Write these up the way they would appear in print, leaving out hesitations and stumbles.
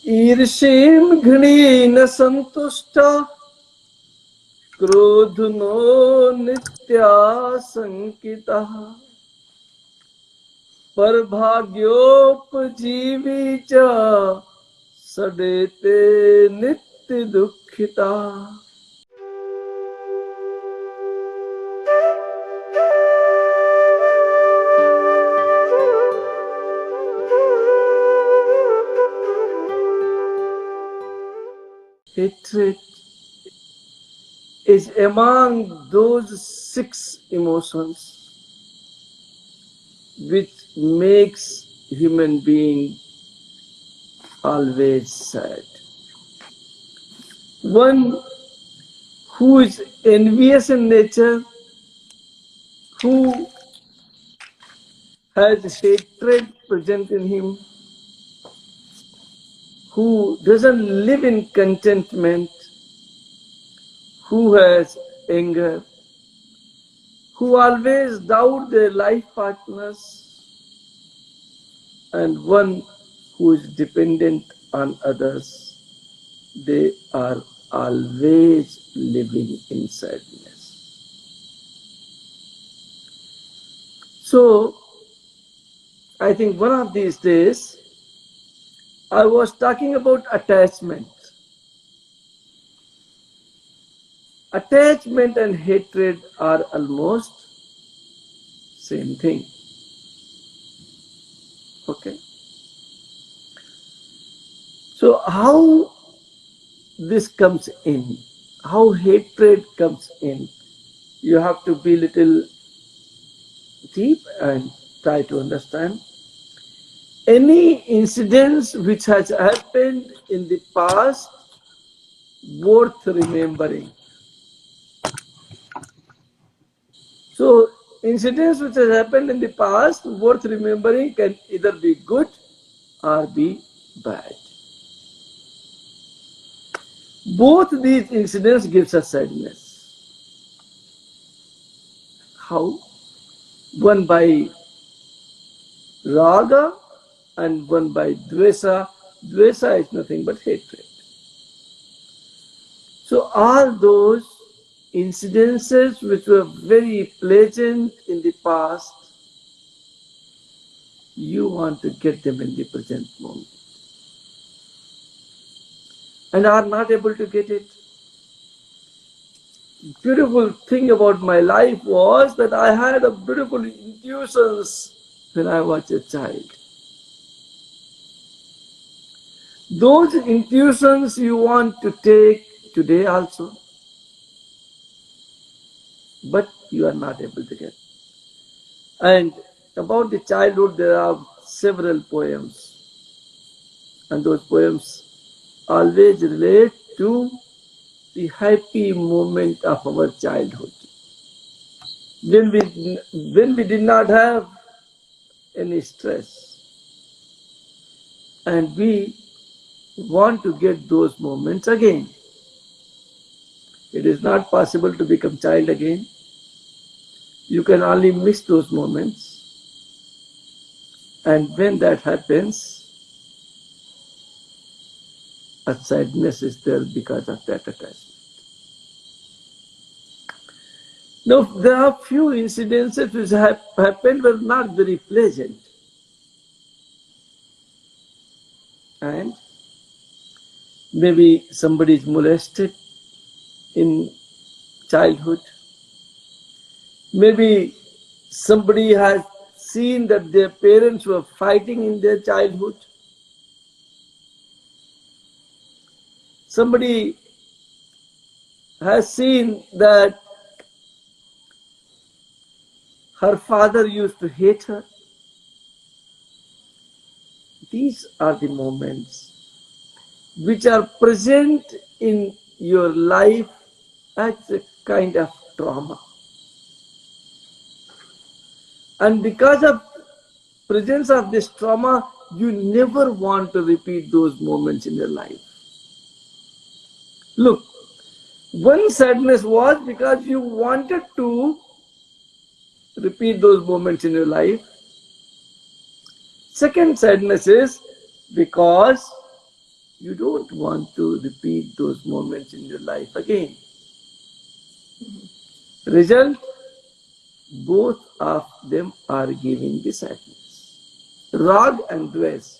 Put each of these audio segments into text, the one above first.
ईर्षेण घृणेन संतुष्टा क्रोधनो नित्यासंकितः परभाग्योपजीवी च सदेते नित्य दुखिता. Hatred is among those 6 emotions which makes human being always sad. One who is envious in nature, who has hatred present in him, who doesn't live in contentment, who has anger, who always doubt their life partners, and one who is dependent on others, they are always living in sadness. So, I think one of these days, I was talking about attachment. Attachment and hatred are almost same thing. Okay. So how this comes in, how hatred comes in, you have to be little deep and try to understand. Any incidents which has happened in the past worth remembering. So incidents which has happened in the past worth remembering can either be good or be bad. Both these incidents gives us sadness. How? One by raga and one by dvesa. Dvesa is nothing but hatred. So all those incidences which were very pleasant in the past, you want to get them in the present moment and are not able to get it. Beautiful thing about my life was that I had a beautiful intuitions when I was a child. Those intuitions you want to take today also, but you are not able to get. And about the childhood, there are several poems, and those poems always relate to the happy moment of our childhood. When we did not have any stress, and we want to get those moments again. It is not possible to become child again. You can only miss those moments. And when that happens, a sadness is there because of that attachment. Now, there are few incidences which happened were not very pleasant. And maybe somebody is molested in childhood. Maybe somebody has seen that their parents were fighting in their childhood. Somebody has seen that her father used to hate her. These are the moments which are present in your life as a kind of trauma. And because of presence of this trauma, you never want to repeat those moments in your life. Look, one sadness was because you wanted to repeat those moments in your life. Second sadness is because You don't want to repeat those moments in your life again. Result, both of them are giving the sadness. Rag and dvesh,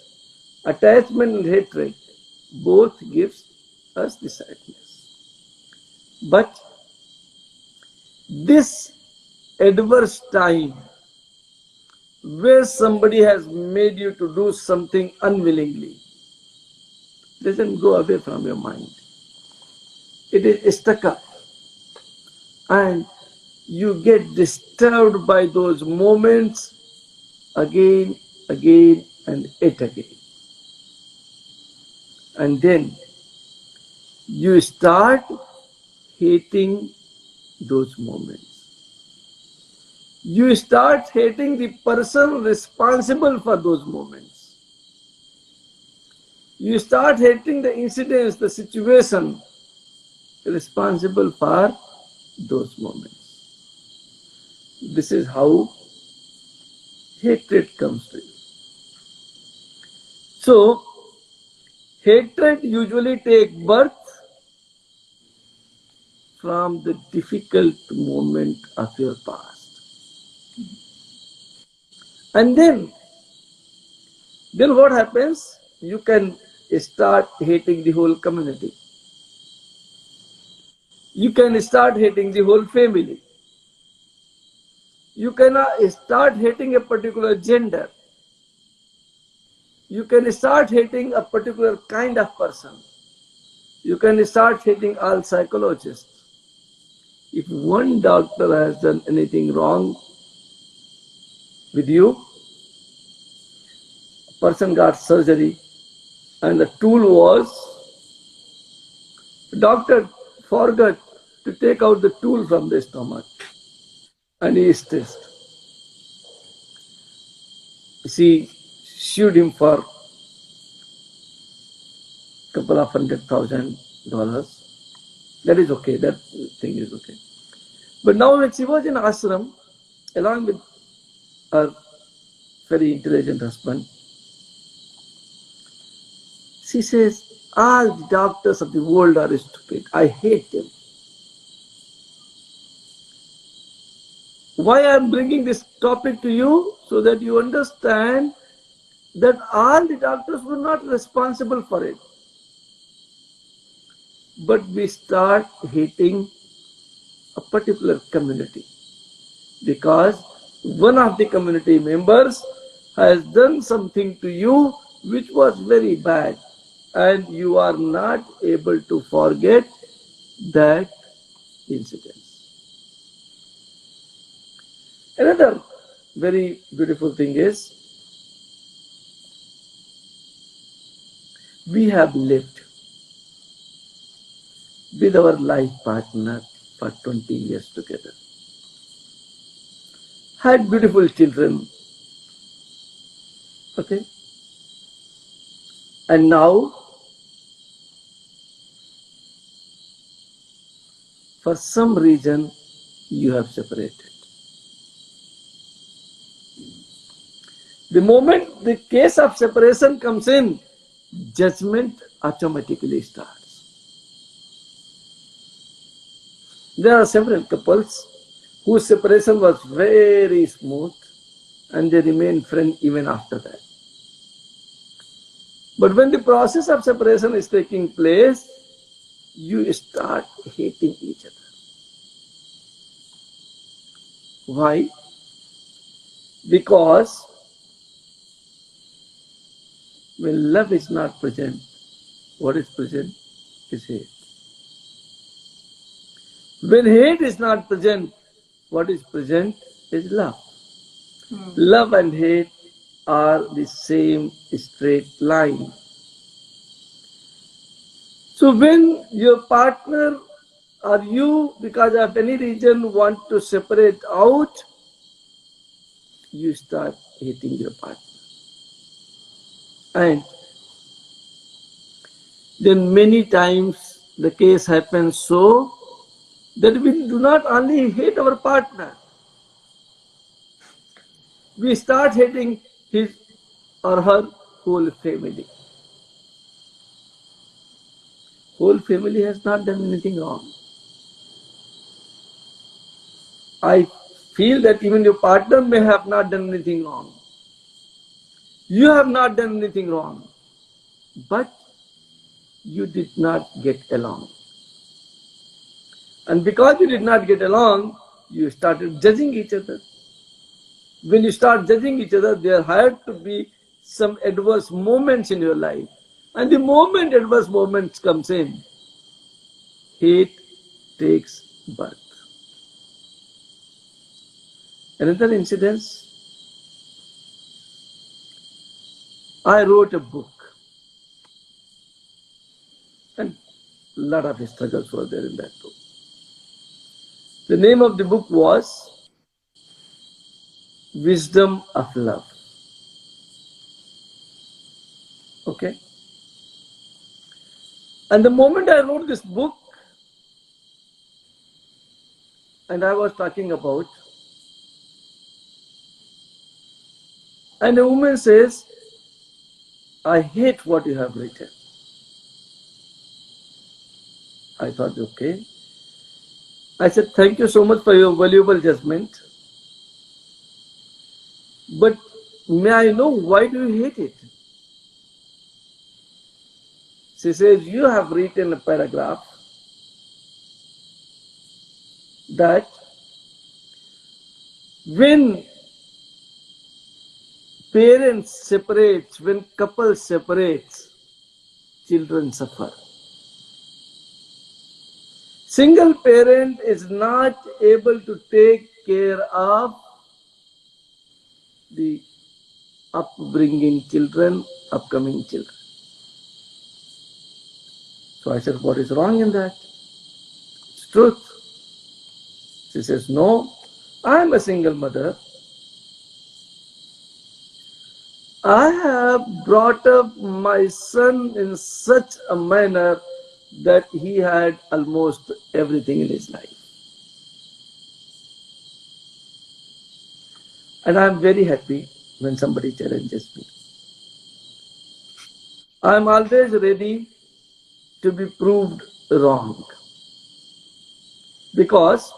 attachment and hatred, both gives us the sadness. But this adverse time where somebody has made you to do something unwillingly doesn't go away from your mind. It is stuck up. And you get disturbed by those moments again, and yet again. And then you start hating those moments. You start hating the person responsible for those moments. You start hating the incidents, the situation responsible for those moments. This is how hatred comes to you. So, hatred usually takes birth from the difficult moment of your past. And then what happens? You can start hating the whole community. You can start hating the whole family. You can start hating a particular gender. You can start hating a particular kind of person. You can start hating all psychologists. If one doctor has done anything wrong with you, a person got surgery and the tool was, the doctor forgot to take out the tool from the stomach and he is stressed. She sued him for a couple of $100,000. That is okay, that thing is okay. But now when she was in ashram, along with her very intelligent husband, she says, all the doctors of the world are stupid. I hate them. Why I am bringing this topic to you? So that you understand that all the doctors were not responsible for it. But we start hating a particular community because one of the community members has done something to you which was very bad, and you are not able to forget that incident. Another very beautiful thing is, we have lived with our life partner for 20 years together, had beautiful children, okay? And now, for some reason, you have separated. The moment the case of separation comes in, judgment automatically starts. There are several couples whose separation was very smooth and they remain friends even after that. But when the process of separation is taking place, you start hating each other. Why? Because when love is not present, what is present is hate. When hate is not present, what is present is love. Love and hate are the same straight line. So when your partner or you, because of any reason, want to separate out, you start hating your partner. And then many times the case happens so that we do not only hate our partner, we start hating his or her whole family. whole family has not done anything wrong. I feel that even your partner may have not done anything wrong. You have not done anything wrong. But you did not get along. And because you did not get along, you started judging each other. When you start judging each other, there had to be some adverse moments in your life. And the moment adverse moments comes in, hate takes birth. Another incident, I wrote a book. And a lot of struggles were there in that book. The name of the book was Wisdom of Love. Okay? And the moment I wrote this book, and I was talking about, and a woman says, I hate what you have written. I thought, okay. I said, thank you so much for your valuable judgment. But may I know why do you hate it? She says, you have written a paragraph that when parents separate, when couples separate, children suffer. Single parent is not able to take care of the upbringing children, upcoming children. So I said, what is wrong in that? It's truth. She says, no, I am a single mother. I have brought up my son in such a manner that he had almost everything in his life. And I am very happy when somebody challenges me. I am always ready to be proved wrong. Because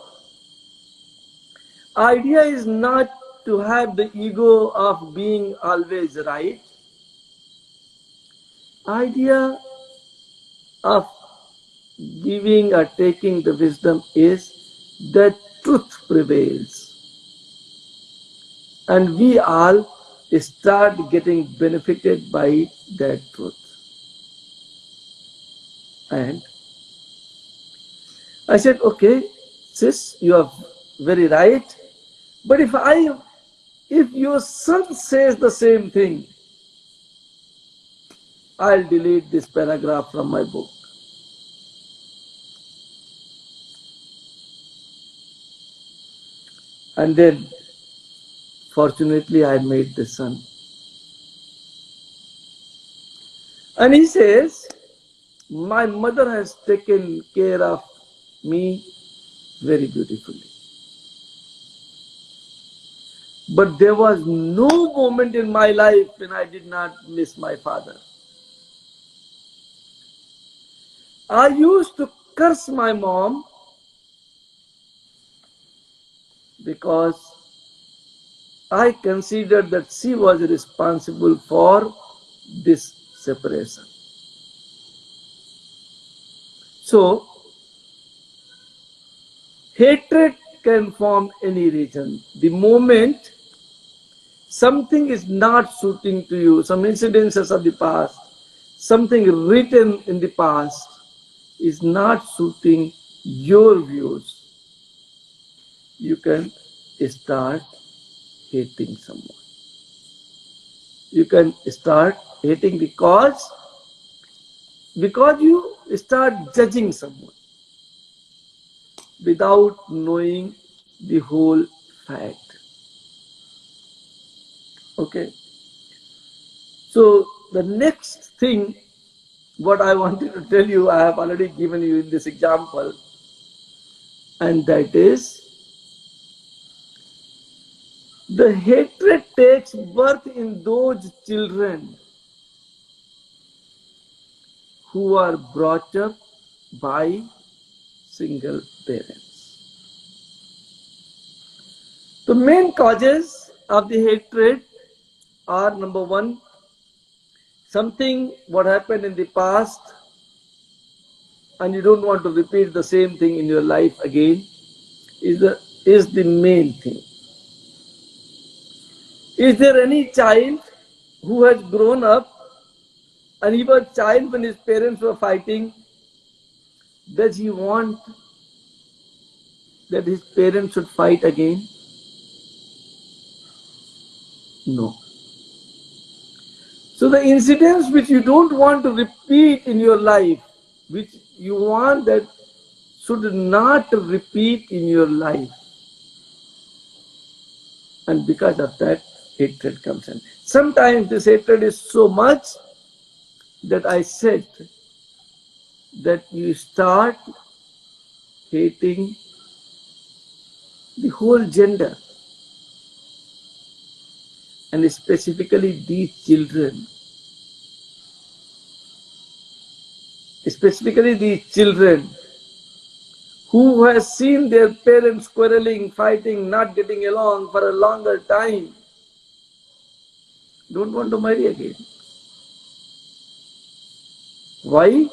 idea is not to have the ego of being always right. Idea of giving or taking the wisdom is that truth prevails. And we all start getting benefited by that truth. And I said, okay, sis, you are very right. But if your son says the same thing, I'll delete this paragraph from my book. And then, fortunately, I made the son. And he says, my mother has taken care of me very beautifully. But there was no moment in my life when I did not miss my father. I used to curse my mom because I considered that she was responsible for this separation. So, hatred can form any reason. The moment something is not suiting to you, some incidences of the past, something written in the past is not suiting your views, you can start hating someone. You can start hating because you start judging someone without knowing the whole fact. Okay. So the next thing what I wanted to tell you, I have already given you in this example, and that is the hatred takes birth in those children who are brought up by single parents. The main causes of the hatred are: number one, something what happened in the past and you don't want to repeat the same thing in your life again is the main thing. Is there any child who has grown up and he was a child when his parents were fighting? Does he want that his parents should fight again? No. So the incidents which you don't want to repeat in your life, which you want that should not repeat in your life, and because of that, hatred comes in. Sometimes this hatred is so much that I said that you start hating the whole gender, and specifically these children. Especially these children who has seen their parents quarreling, fighting, not getting along for a longer time, don't want to marry again. Why?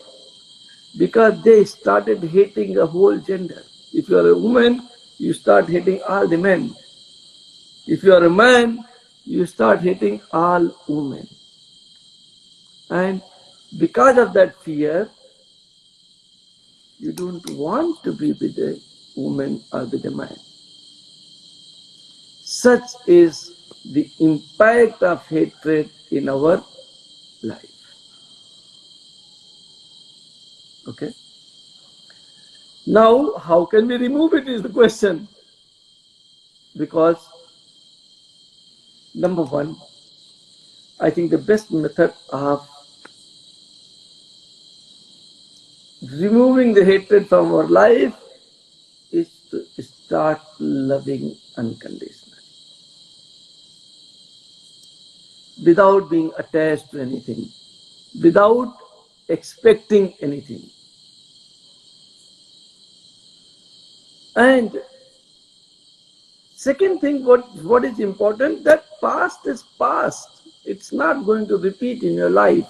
Because they started hating the whole gender. If you are a woman, you start hating all the men. If you are a man, you start hating all women. And because of that fear, you don't want to be with a woman or with a man. Such is the impact of hatred in our life. Okay? Now, how can we remove it is the question. Because, number one, I think the best method of removing the hatred from our life is to start loving unconditionally, without being attached to anything, without expecting anything. And second thing, what is important, that past is past. It's not going to repeat in your life.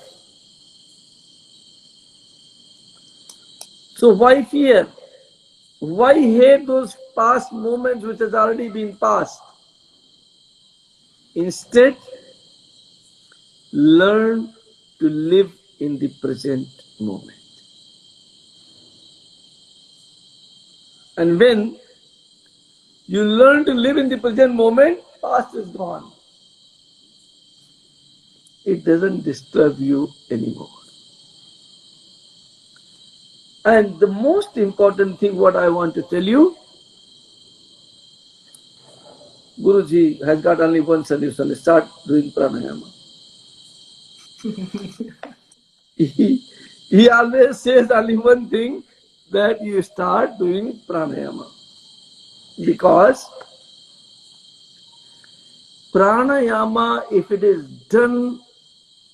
So why fear? Why hate those past moments which has already been past? Instead, learn to live in the present moment. And when you learn to live in the present moment, past is gone. It doesn't disturb you anymore. And the most important thing what I want to tell you, Guruji has got only one solution: start doing pranayama. He always says only one thing, that you start doing pranayama. Because pranayama, if it is done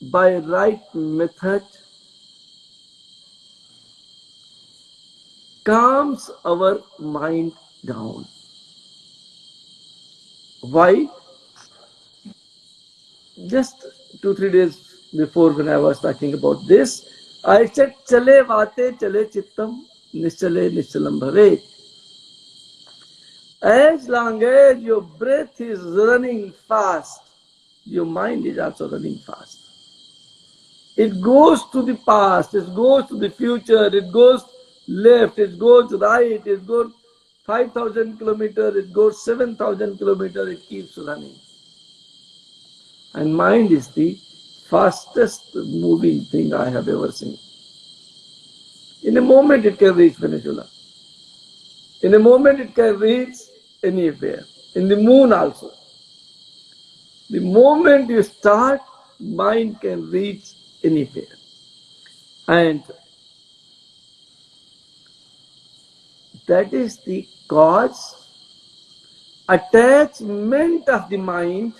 by right method, calms our mind down. Why? Just 2-3 days before, when I was talking about this, I said, Chale vate chale chittam, nischale nischalam bhave. As long as your breath is running fast, your mind is also running fast. It goes to the past, it goes to the future, it goes left, it goes right, it goes 5,000 kilometers, it goes 7,000 kilometers, it keeps running. And mind is the fastest moving thing I have ever seen. In a moment it can reach Venezuela. In a moment it can reach anywhere. In the moon also. The moment you start, mind can reach anywhere. And that is the cause. Attachment of the mind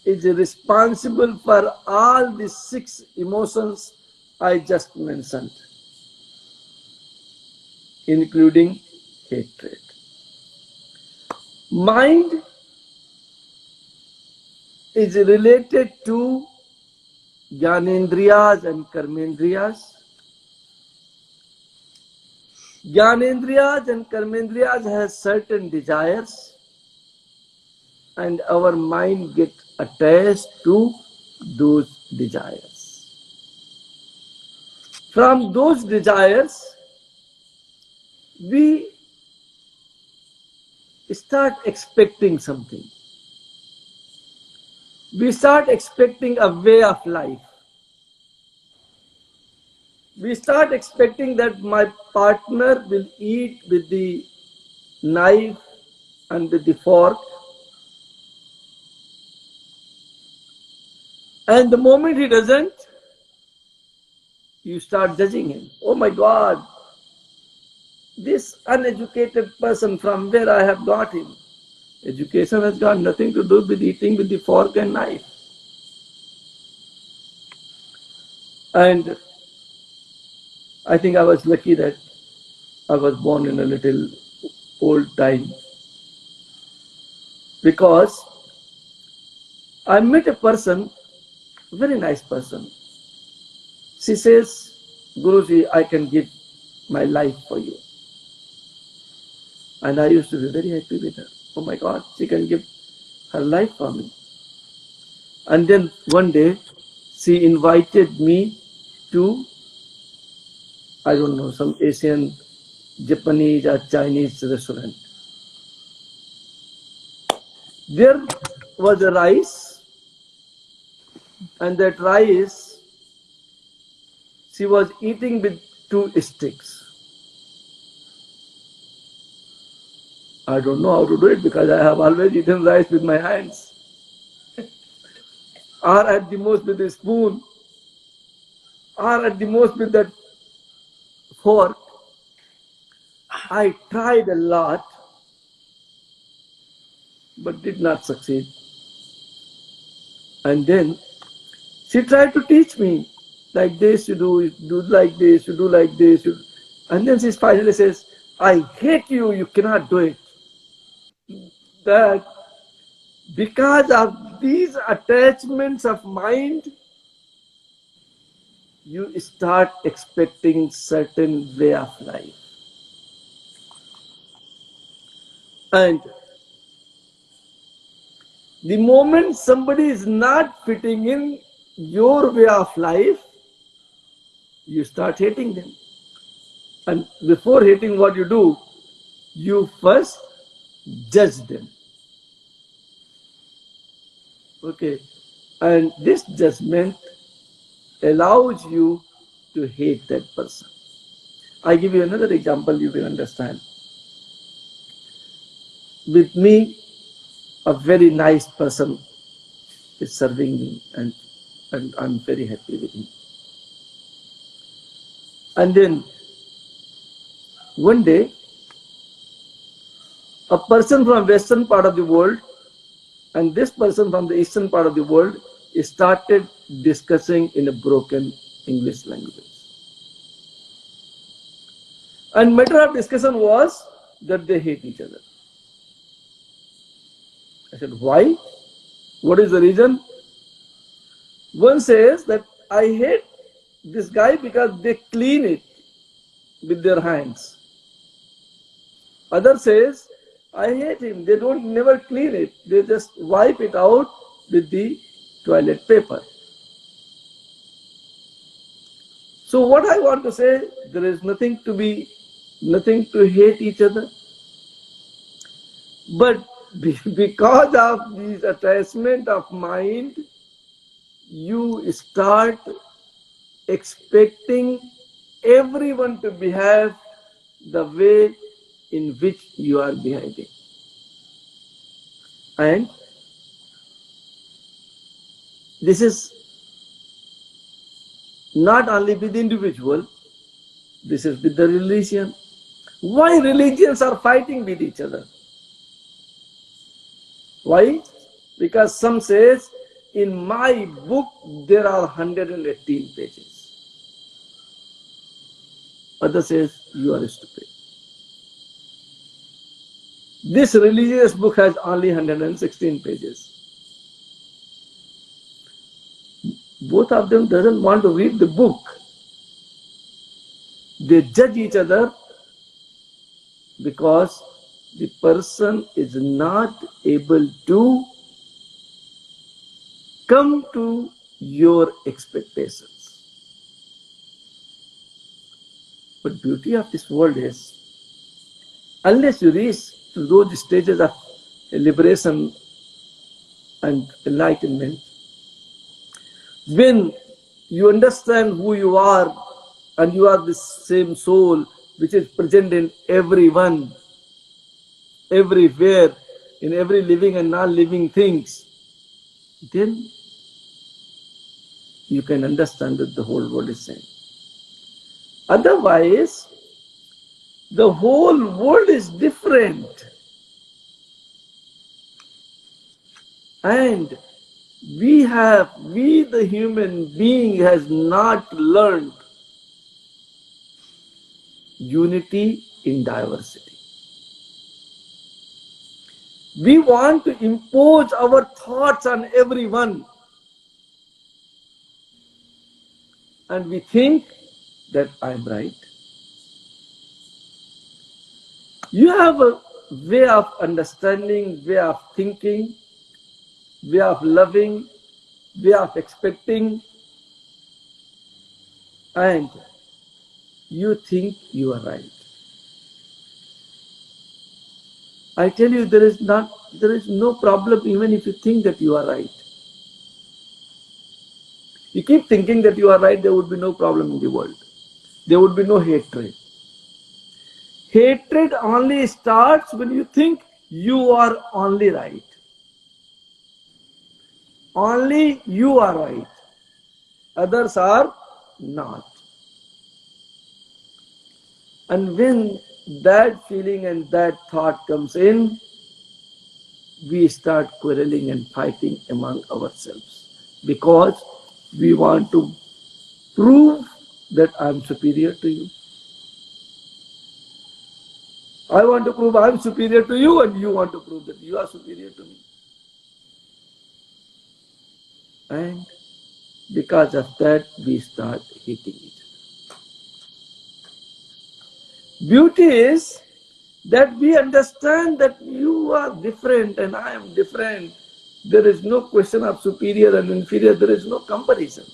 is responsible for all the 6 emotions I just mentioned. including hatred. Mind is related to Jnanendriyas and Karmendriyas. Jnanendriyas and Karmendriyas has certain desires, and our mind gets attached to those desires. From those desires, we start expecting something. We start expecting a way of life. We start expecting that my partner will eat with the knife and with the fork. And the moment he doesn't, you start judging him. Oh my God, this uneducated person, from where I have got him. Education has got nothing to do with eating with the fork and knife. And I think I was lucky that I was born in a little old time, because I met a person, very nice person. She says, Guruji, I can give my life for you. And I used to be very happy with her. Oh my God, she can give her life for me. And then one day, she invited me to, I don't know, some Asian, Japanese or Chinese restaurant. There was a rice, and that rice she was eating with 2 sticks. I don't know how to do it, because I have always eaten rice with my hands, or at the most with a spoon, or at the most with that fork. I tried a lot, but did not succeed. And then she tried to teach me, like this you do like this, you do like this. And then she finally says, I hate you, you cannot do it. That because of these attachments of mind, you start expecting certain way of life. And the moment somebody is not fitting in your way of life, you start hating them. And before hating, what you do, you first judge them. Okay. And this judgment allows you to hate that person. I give you another example, you will understand. With me, a very nice person is serving me, and I'm very happy with him. And then one day, a person from western part of the world and this person from the eastern part of the world started discussing in a broken English language. And matter of discussion was that they hate each other. I said, why? What is the reason? One says that I hate this guy because they clean it with their hands. Other says, I hate him. They don't never clean it. They just wipe it out with the toilet paper. So what I want to say, there is nothing to hate each other. But because of this attachment of mind, you start expecting everyone to behave the way in which you are behaving. And this is not only with the individual, this is with the religion. Why religions are fighting with each other? Why? Because some says, in my book there are 118 pages. Other says, you are stupid. This religious book has only 116 pages. Both of them doesn't want to read the book. They judge each other because the person is not able to come to your expectations. But beauty of this world is, unless you reach to those stages of liberation and enlightenment, when you understand who you are and you are the same soul which is present in everyone, everywhere, in every living and non-living things, then you can understand that the whole world is same. Otherwise, the whole world is different. And we the human being has not learned unity in diversity. We want to impose our thoughts on everyone. And we think that I'm right. You have a way of understanding, way of thinking, way of loving, way of expecting, and you think you are right. I tell you, there is no problem even if you think that you are right. You keep thinking that you are right, there would be no problem in the world. There would be no hatred. Hatred only starts when you think you are only right. Only you are right. Others are not. And when that feeling and that thought comes in, we start quarreling and fighting among ourselves because we want to prove that I'm superior to you. I want to prove I'm superior to you, and you want to prove that you are superior to me. And because of that, we start hating each other. Beauty is that we understand that you are different and I am different. There is no question of superior and inferior. There is no comparison.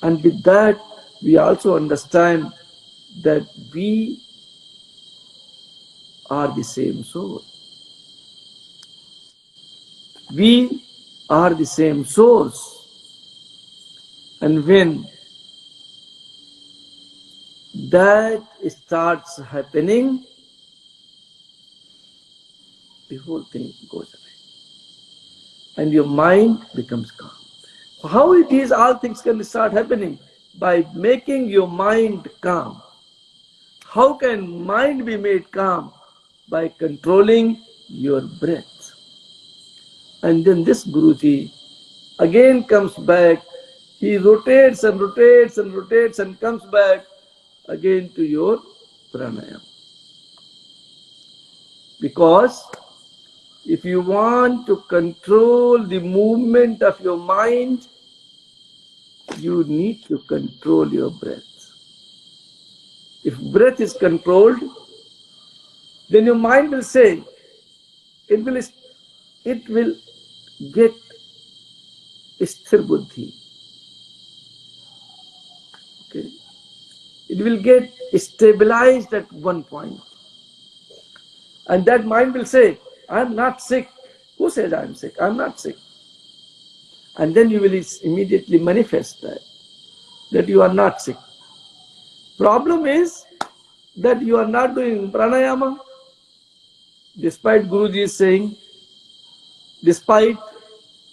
And with that, we also understand that we are the same soul. We are the same souls. And when that starts happening, the whole thing goes away. And your mind becomes calm. How these all things can start happening? By making your mind calm. How can mind be made calm? By controlling your breath. And then this Guruji again comes back. He rotates and rotates and rotates and comes back again to your pranayama. Because if you want to control the movement of your mind, you need to control your breath. If breath is controlled, then your mind will say, it will get sthir buddhi. Okay? It will get stabilized at one point. And that mind will say, I'm not sick. Who says I'm sick? I'm not sick. And then you will immediately manifest that you are not sick. Problem is that you are not doing pranayama, despite Guruji is saying, despite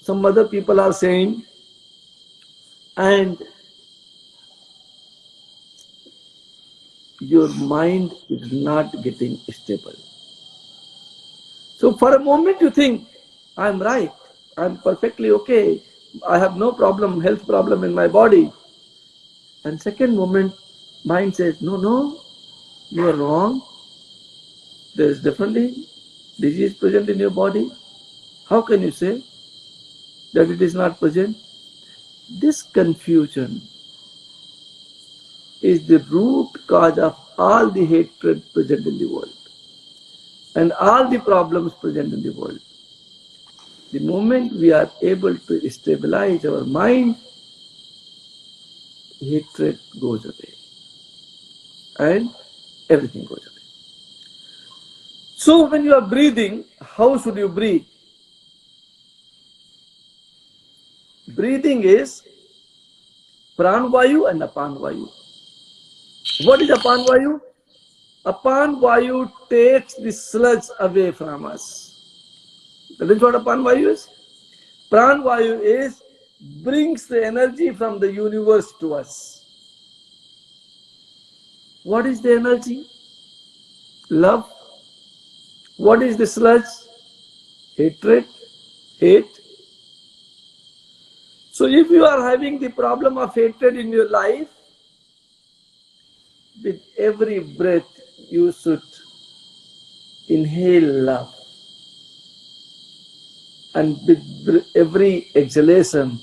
some other people are saying, and your mind is not getting stable. So for a moment you think, I'm right, I'm perfectly okay, I have no problem, health problem in my body. And second moment, mind says, no, you are wrong. there is definitely disease present in your body. How can you say that it is not present? This confusion is the root cause of all the hatred present in the world and all the problems present in the world. The moment we are able to stabilize our mind, hatred goes away and everything goes away. So when you are breathing, how should you breathe? Breathing is pranvayu and apanvayu. What is apanvayu? Apanvayu takes the sludge away from us. That is what apanvayu is. Pranvayu is brings the energy from the universe to us. What is the energy? Love. What is the sludge? Hatred, hate. So if you are having the problem of hatred in your life, with every breath you should inhale love. And with every exhalation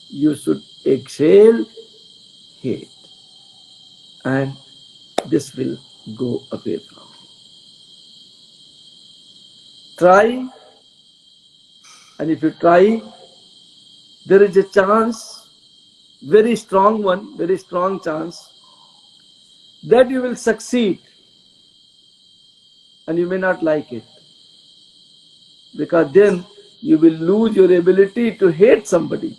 you should exhale hate. And this will go away from you. Try, and if you try, there is a chance, very strong one, very strong chance, that you will succeed, and you may not like it. Because then you will lose your ability to hate somebody.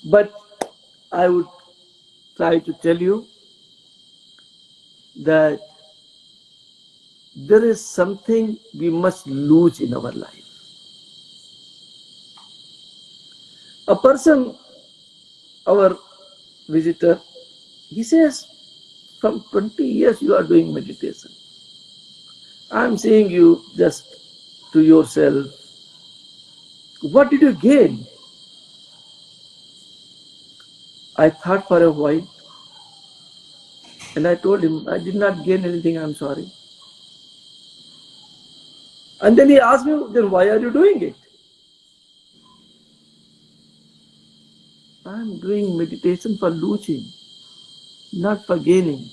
But I would try to tell you that there is something we must lose in our life. A person, our visitor, he says, from 20 years you are doing meditation. I am seeing you just to yourself. What did you gain? I thought for a while, and I told him, I did not gain anything, I am sorry. And then he asked me, then why are you doing it? I am doing meditation for losing, not for gaining.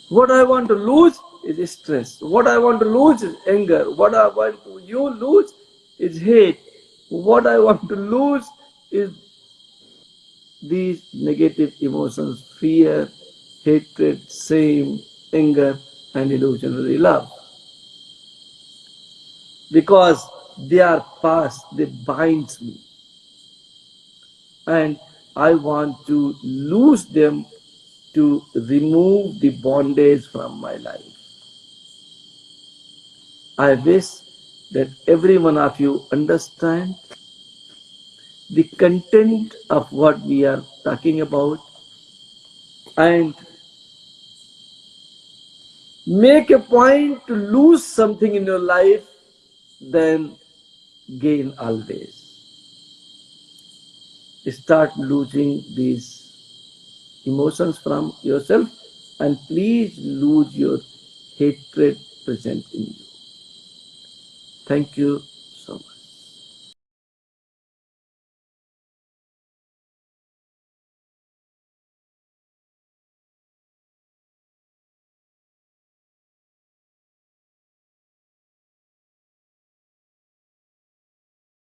What I want to lose is stress. What I want to lose is anger. What I want you lose is hate. What I want to lose is these negative emotions, fear, hatred, shame, anger, and illusionary love. Because they are past, they bind me. And I want to lose them to remove the bondage from my life. I wish that every one of you understand the content of what we are talking about and make a point to lose something in your life, then gain always. Start losing these emotions from yourself and please lose your hatred present in you. Thank you.